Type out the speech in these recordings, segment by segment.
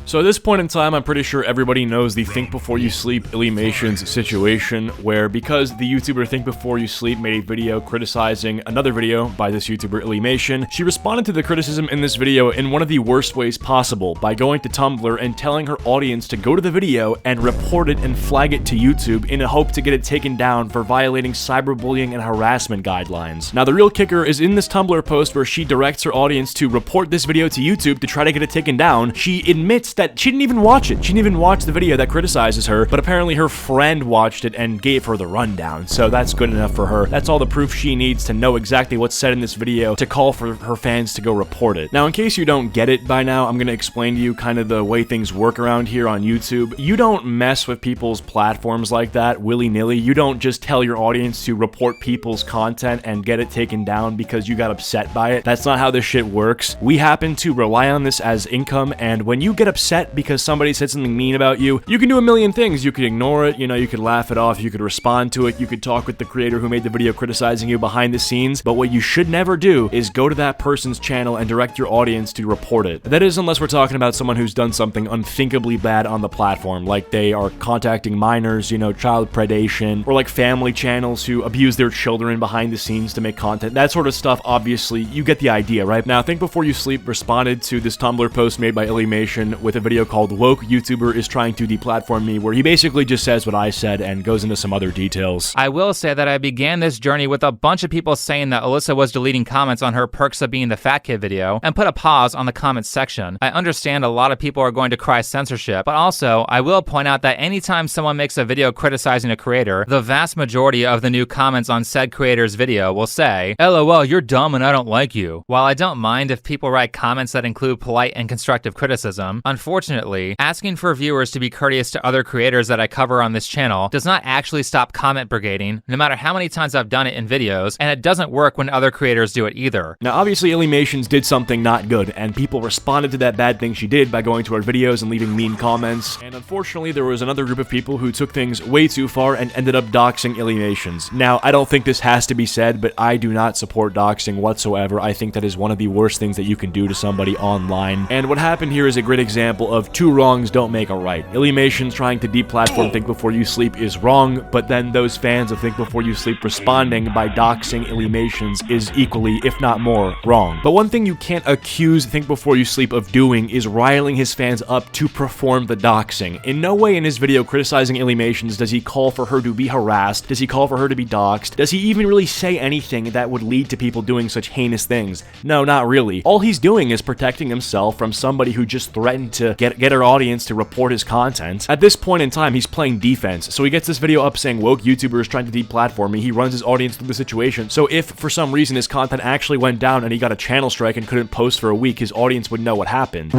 So at this point in time, I'm pretty sure everybody knows the Think Before You Sleep Illuminations situation, where because the YouTuber Think Before You Sleep made a video criticizing another video by this YouTuber Illumation, she responded to the criticism in this video in one of the worst ways possible by going to Tumblr and telling her audience to go to the video and report it and flag it to YouTube in a hope to get it taken down for violating cyberbullying and harassment guidelines. Now the real kicker is in this Tumblr post where she directs her audience to report this video to YouTube to try to get it taken down. She admits that she didn't even watch it. She didn't even watch the video that criticizes her, but apparently her friend watched it and gave her the rundown, so that's good enough for her. That's all the proof she needs to know exactly what's said in this video to call for her fans to go report it. Now, in case you don't get it by now, I'm gonna explain to you kind of the way things work around here on YouTube. You don't mess with people's platforms like that willy-nilly. You don't just tell your audience to report people's content and get it taken down because you got upset by it. That's not how this shit works. We happen to rely on this as income, and when you get upset because somebody said something mean about you, you can do a million things. You could ignore it, you know, you could laugh it off, you could respond to it, you could talk with the creator who made the video criticizing you behind the scenes, but what you should never do is go to that person's channel and direct your audience to report it. That is, unless we're talking about someone who's done something unthinkably bad on the platform, like they are contacting minors, you know, child predation, or like family channels who abuse their children behind the scenes to make content. That sort of stuff, obviously, you get the idea, right? Now, Think Before You Sleep responded to this Tumblr post made by Illumation with a video called Woke YouTuber is Trying to Deplatform Me, where he basically just says what I said and goes into some other details. I will say that I began this journey with a bunch of people saying that Alyssa was deleting comments on her Perks of Being the Fat Kid video and put a pause on the comments section. I understand a lot of people are going to cry censorship, but also I will point out that anytime someone makes a video criticizing a creator, the vast majority of the new comments on said creator's video will say, LOL, you're dumb and I don't like you. While I don't mind if people write comments that include polite and constructive criticism, unfortunately, asking for viewers to be courteous to other creators that I cover on this channel does not actually stop comment brigading, no matter how many times I've done it in videos, and it doesn't work when other creators do it either. Now, obviously, Illumations did something not good, and people responded to that bad thing she did by going to her videos and leaving mean comments, and unfortunately, there was another group of people who took things way too far and ended up doxing Illumations. Now, I don't think this has to be said, but I do not support doxing whatsoever. I think that is one of the worst things that you can do to somebody online, and what happened here is a great example of two wrongs don't make a right. Illumations trying to deplatform Think Before You Sleep is wrong, but then those fans of Think Before You Sleep responding by doxing Illumations is equally, if not more, wrong. But one thing you can't accuse Think Before You Sleep of doing is riling his fans up to perform the doxing. In no way in his video criticizing Illumations does he call for her to be harassed, does he call for her to be doxed, does he even really say anything that would lead to people doing such heinous things? No, not really. All he's doing is protecting himself from somebody who just threatened to get her audience to report his content. At this point in time, he's playing defense, so he gets this video up saying woke YouTuber is trying to deplatform me. He runs his audience through the situation, so if for some reason his content actually went down and he got a channel strike and couldn't post for a week, his audience would know what happened.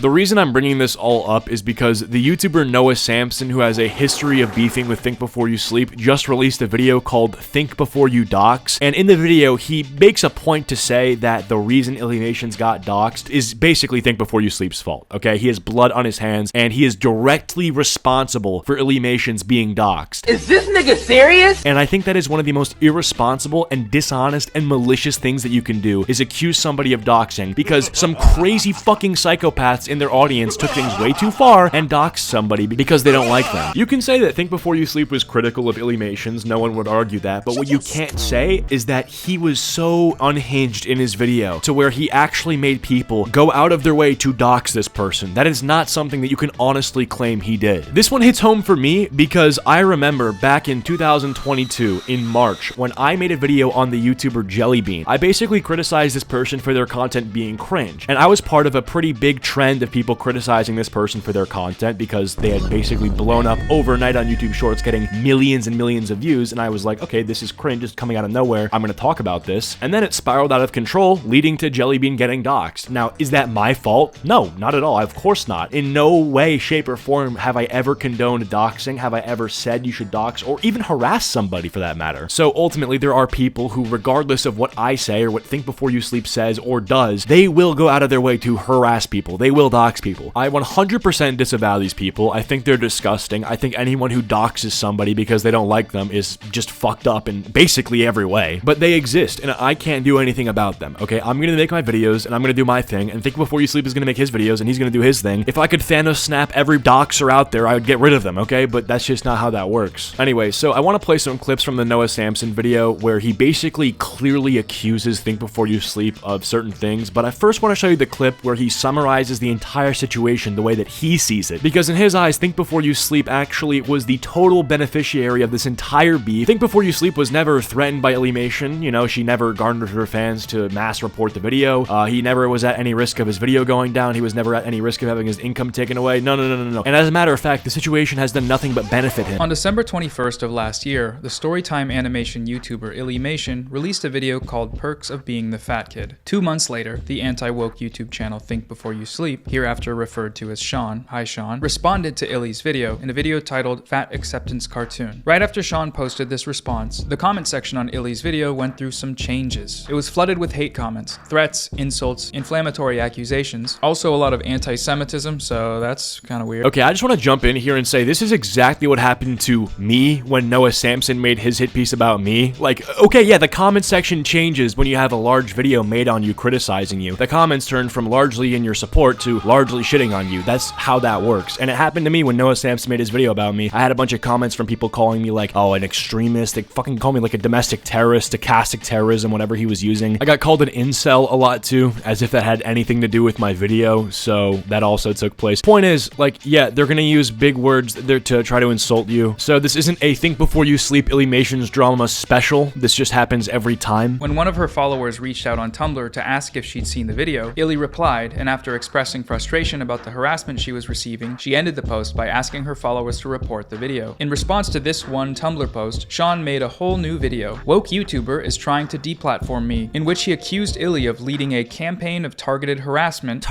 The reason I'm bringing this all up is because the YouTuber Noah Samson, who has a history of beefing with Think Before You Sleep, just released a video called Think Before You Dox, and in the video, he makes a point to say that the reason Illumations got doxed is basically Think Before You Sleep's fault, okay? He has blood on his hands, and he is directly responsible for Illumations being doxed. Is this nigga serious? And I think that is one of the most irresponsible and dishonest and malicious things that you can do, is accuse somebody of doxing, because some crazy fucking psychopaths in their audience took things way too far and doxed somebody because they don't like them. You can say that Think Before You Sleep was critical of Illumations, no one would argue that, but what you can't say is that he was so unhinged in his video to where he actually made people go out of their way to dox this person. That is not something that you can honestly claim he did. This one hits home for me because I remember back in 2022, in March, when I made a video on the YouTuber Jellybean. I basically criticized this person for their content being cringe, and I was part of a pretty big trend of people criticizing this person for their content because they had basically blown up overnight on YouTube Shorts, getting millions and millions of views, and I was like, okay, this is cringe, just coming out of nowhere, I'm gonna talk about this. And then it spiraled out of control, leading to Jellybean getting doxed. Now, is that my fault? No, not at all, of course not. In no way, shape, or form have I ever condoned doxing, have I ever said you should dox, or even harass somebody for that matter. So ultimately, there are people who, regardless of what I say or what Think Before You Sleep says or does, they will go out of their way to harass people. They will still dox people. I 100% disavow these people. I think they're disgusting. I think anyone who doxes somebody because they don't like them is just fucked up in basically every way. But they exist, and I can't do anything about them, okay? I'm gonna make my videos, and I'm gonna do my thing, and Think Before You Sleep is gonna make his videos, and he's gonna do his thing. If I could Thanos snap every doxer out there, I would get rid of them, okay? But that's just not how that works. Anyway, so I want to play some clips from the Noah Samsen video where he basically clearly accuses Think Before You Sleep of certain things, but I first want to show you the clip where he summarizes the entire situation the way that he sees it. Because in his eyes, Think Before You Sleep actually was the total beneficiary of this entire beef. Think Before You Sleep was never threatened by Illymation, you know, she never garnered her fans to mass report the video. He never was at any risk of his video going down. He was never at any risk of having his income taken away. No. And as a matter of fact, the situation has done nothing but benefit him. On December 21st of last year, the Storytime animation YouTuber Illymation released a video called Perks of Being the Fat Kid. 2 months later, the anti-woke YouTube channel Think Before You Sleep, hereafter referred to as Sean, hi Sean, responded to Illy's video in a video titled Fat Acceptance Cartoon. Right after Sean posted this response, the comment section on Illy's video went through some changes. It was flooded with hate comments, threats, insults, inflammatory accusations, also a lot of anti-Semitism, so that's kind of weird. Okay, I just want to jump in here and say this is exactly what happened to me when Noah Samsen made his hit piece about me. Like, okay, yeah, the comment section changes when you have a large video made on you criticizing you. The comments turn from largely in your support to largely shitting on you. That's how that works. And it happened to me when Noah Samsen made his video about me. I had a bunch of comments from people calling me like, oh, an extremist. They fucking called me like a domestic terrorist, stochastic terrorism, whatever he was using. I got called an incel a lot too, as if that had anything to do with my video, so that also took place. Point is, like, yeah, they're gonna use big words there to try to insult you. So this isn't a Think Before You Sleep Illymations drama special. This just happens every time. When one of her followers reached out on Tumblr to ask if she'd seen the video, Illy replied, and after expressing frustration about the harassment she was receiving, she ended the post by asking her followers to report the video. In response to this one Tumblr post, Sean made a whole new video, Woke YouTuber is Trying to Deplatform Me, in which he accused Illy of leading a campaign of targeted harassment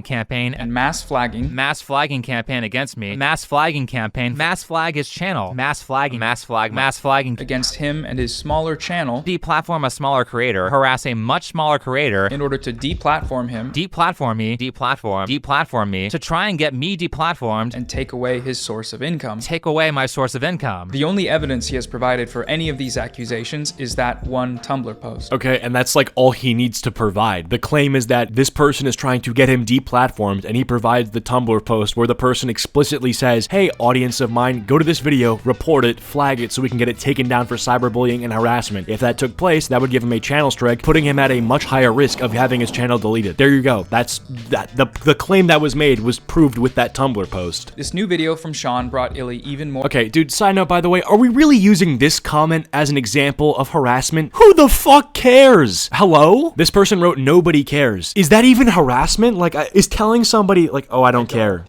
campaign, and mass flagging campaign against me, mass flagging campaign, mass flag his channel, mass flagging against him and his smaller channel, deplatform a smaller creator, harass a much smaller creator in order to deplatform him, deplatform me, to try and get me deplatformed and take away his source of income. Take away my source of income. The only evidence he has provided for any of these accusations is that one Tumblr post. Okay, and that's like all he needs to provide. The claim is that this person is trying to get him deplatformed, and he provides the Tumblr post where the person explicitly says, hey, audience of mine, go to this video, report it, flag it so we can get it taken down for cyberbullying and harassment. If that took place, that would give him a channel strike, putting him at a much higher risk of having his channel deleted. There you go. That's that. The claim that was made was proved with that Tumblr post. This new video from Sean brought Illy even more. Okay, dude, side note, by the way, are we really using this comment as an example of harassment? Who the fuck cares? Hello? This person wrote, nobody cares. Is that even harassment? Like, is telling somebody, like, oh, I don't care.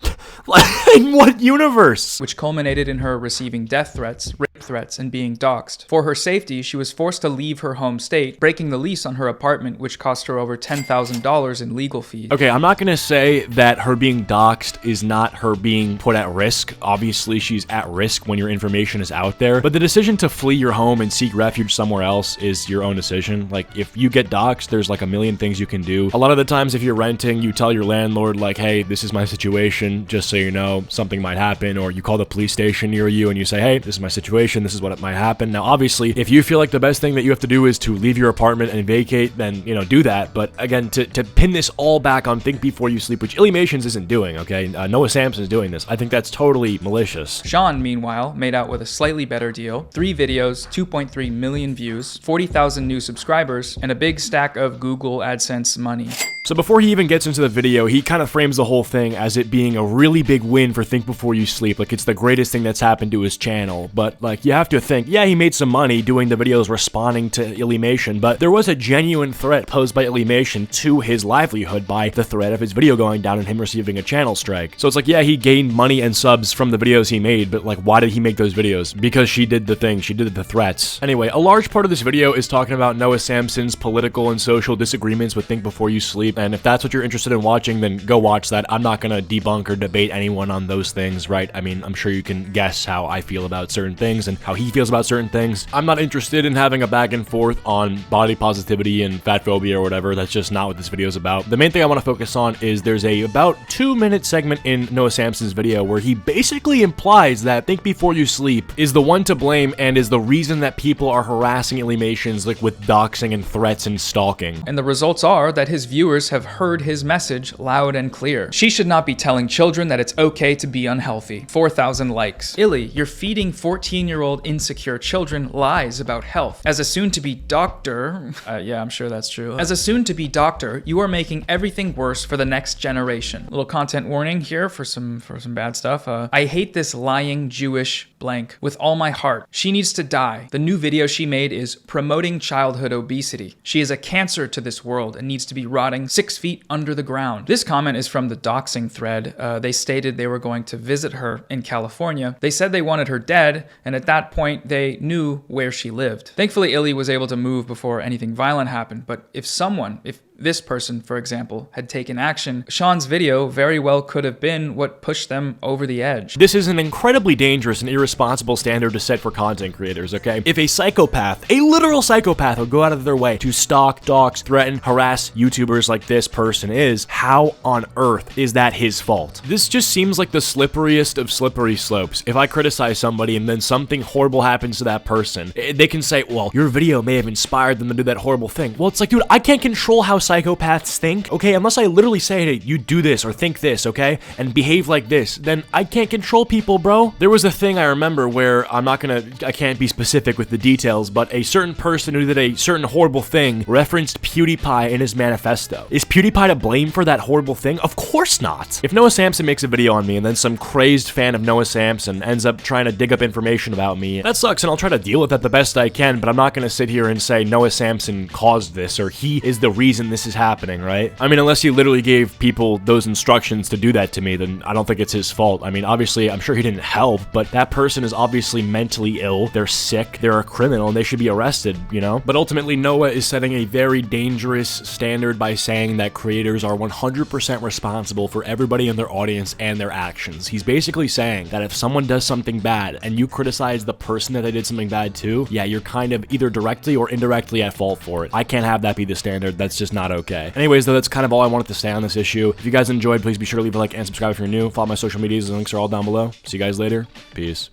In what universe? Which culminated in her receiving death threats, rape threats, and being doxxed. For her safety, she was forced to leave her home state, breaking the lease on her apartment, which cost her over $10,000 in legal fees. Okay, I'm not gonna say that her being doxxed is not her being put at risk. Obviously, she's at risk when your information is out there, but the decision to flee your home and seek refuge somewhere else is your own decision. Like, if you get doxxed, there's like a million things you can do. A lot of the times, if you're renting, you tell your landlord, like, hey, this is my situation, just so you know, something might happen, or you call the police station near you and you say, hey, this is my situation, this is what might happen. Now, obviously, if you feel like the best thing that you have to do is to leave your apartment and vacate, then, you know, do that. But again, to pin this all back on Think Before You Sleep, which Illymations isn't doing, okay? Noah Samsen is doing this. I think that's totally malicious. Sean, meanwhile, made out with a slightly better deal. 3 videos, 2.3 million views, 40,000 new subscribers, and a big stack of Google AdSense money. So before he even gets into the video, he kind of frames the whole thing as it being a really big win for Think Before You Sleep. Like, it's the greatest thing that's happened to his channel. But, like, you have to think, yeah, he made some money doing the videos responding to Illymation, but there was a genuine threat posed by Illymation to his livelihood by the threat of his video going down and him receiving a channel strike. So it's like, yeah, he gained money and subs from the videos he made, but, like, why did he make those videos? Because she did the thing. She did the threats. Anyway, a large part of this video is talking about Noah Samsen's political and social disagreements with Think Before You Sleep. Sleep, and if that's what you're interested in watching, then go watch that. I'm not gonna debunk or debate anyone on those things, right? I mean, I'm sure you can guess how I feel about certain things and how he feels about certain things. I'm not interested in having a back and forth on body positivity and fat phobia or whatever. That's just not what this video is about. The main thing I want to focus on is there's a about 2-minute segment in Noah Samsen's video where he basically implies that Think Before You Sleep is the one to blame and is the reason that people are harassing Illuminations, like with doxing and threats and stalking. And the results are that his viewers have heard his message loud and clear. She should not be telling children that it's okay to be unhealthy. 4,000 likes. Illy, you're feeding 14-year-old insecure children lies about health. As a soon-to-be doctor, yeah, I'm sure that's true. As a soon-to-be doctor, you are making everything worse for the next generation. Little content warning here for some bad stuff. I hate this lying Jewish blank with all my heart. She needs to die. The new video she made is promoting childhood obesity. She is a cancer to this world and needs to be rotting 6 feet under the ground. This comment is from the doxing thread. They stated they were going to visit her in California. They said they wanted her dead, and at that point, they knew where she lived. Thankfully, Illy was able to move before anything violent happened, but if this person, for example, had taken action, Sean's video very well could have been what pushed them over the edge. This is an incredibly dangerous and irresponsible standard to set for content creators, okay? If a psychopath, a literal psychopath, will go out of their way to stalk, dox, threaten, harass YouTubers like this person is, how on earth is that his fault? This just seems like the slipperiest of slippery slopes. If I criticize somebody and then something horrible happens to that person, they can say, well, your video may have inspired them to do that horrible thing. Well, it's like, dude, I can't control how psychopaths think, okay? Unless I literally say, hey, you do this or think this, okay? And behave like this, then I can't control people, bro. There was a thing I remember where I can't be specific with the details, but a certain person who did a certain horrible thing referenced PewDiePie in his manifesto. Is PewDiePie to blame for that horrible thing? Of course not. If Noah Samsen makes a video on me and then some crazed fan of Noah Samsen ends up trying to dig up information about me, that sucks and I'll try to deal with that the best I can, but I'm not gonna sit here and say Noah Samsen caused this or he is the reason this is happening, right? I mean, unless he literally gave people those instructions to do that to me, then I don't think it's his fault. I mean, obviously, I'm sure he didn't help, but that person is obviously mentally ill, they're sick, they're a criminal, and they should be arrested, you know? But ultimately, Noah is setting a very dangerous standard by saying that creators are 100% responsible for everybody in their audience and their actions. He's basically saying that if someone does something bad and you criticize the person that they did something bad to, yeah, you're kind of either directly or indirectly at fault for it. I can't have that be the standard. That's just not okay. Anyways, though, that's kind of all I wanted to say on this issue. If you guys enjoyed, please be sure to leave a like and subscribe if you're new. Follow my social medias. The links are all down below. See you guys later. Peace.